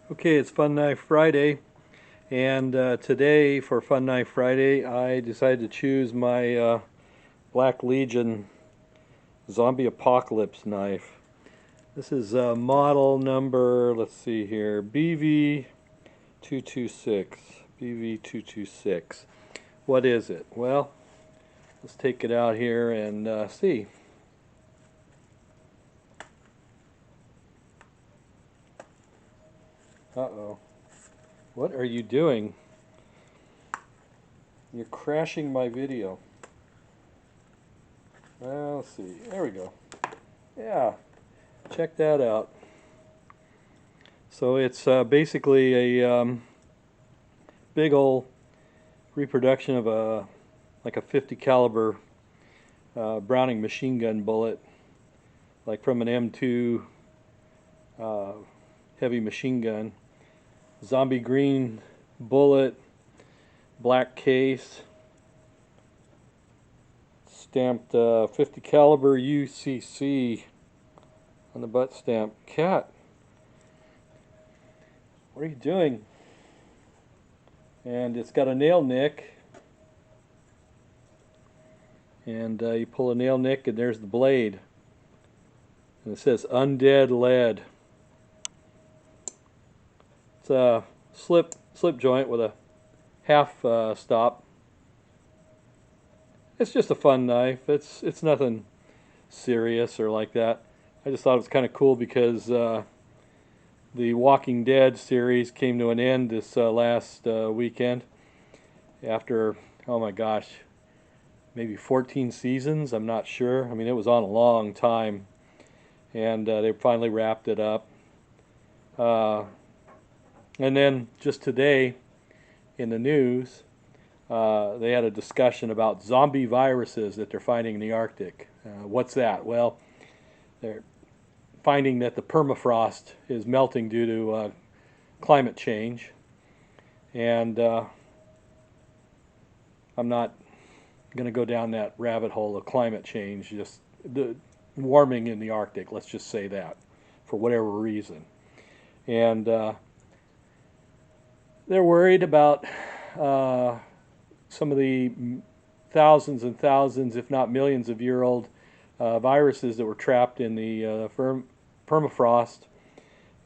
Okay, it's Fun Knife Friday, and today for Fun Knife Friday I decided to choose my Black Legion Zombie Apocalypse knife. This is model number, let's see here, BV226. BV226. What is it? Well, let's take it out here and see. Uh-oh. What are you doing? You're crashing my video. Well, let's see. There we go. Yeah, check that out. So it's basically a big old reproduction of like a 50 caliber Browning machine gun bullet, like from an M2 heavy machine gun. Zombie green bullet, black case, stamped 50 caliber UCC on the butt stamp. Cat, what are you doing? And it's got a nail nick, and you pull a nail nick and there's the blade, and it says Undead Lead. It's a slip joint with a half stop. It's just a fun knife. It's nothing serious or like that. I just thought it was kind of cool because the Walking Dead series came to an end this last weekend after, oh my gosh, maybe 14 seasons. I'm not sure. I mean, it was on a long time, and they finally wrapped it up. And then just today in the news, they had a discussion about zombie viruses that they're finding in the Arctic. What's that? Well, they're finding that the permafrost is melting due to climate change. And I'm not going to go down that rabbit hole of climate change, just the warming in the Arctic, let's just say that, for whatever reason. And they're worried about some of the thousands and thousands, if not millions of year old viruses that were trapped in the permafrost,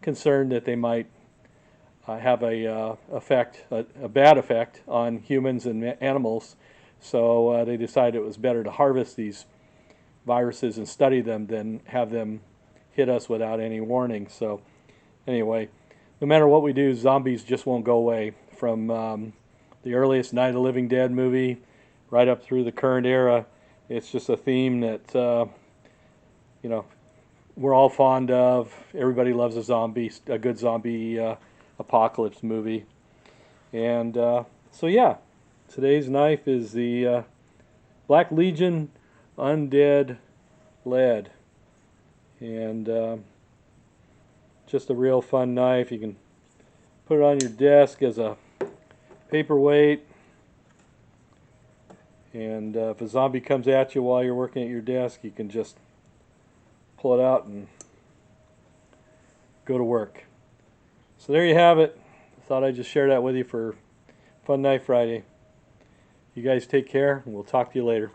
concerned that they might have a bad effect on humans and animals. So they decided it was better to harvest these viruses and study them than have them hit us without any warning. So anyway, no matter what we do, zombies just won't go away. From the earliest Night of the Living Dead movie right up through the current era, it's just a theme that you know, we're all fond of. Everybody loves a good zombie apocalypse movie. And so yeah, today's knife is the Black Legion Undead Lead. And just a real fun knife. You can put it on your desk as a paperweight, and if a zombie comes at you while you're working at your desk, you can just pull it out and go to work. So there you have it. I thought I'd just share that with you for Fun Knife Friday. You guys take care, and we'll talk to you later.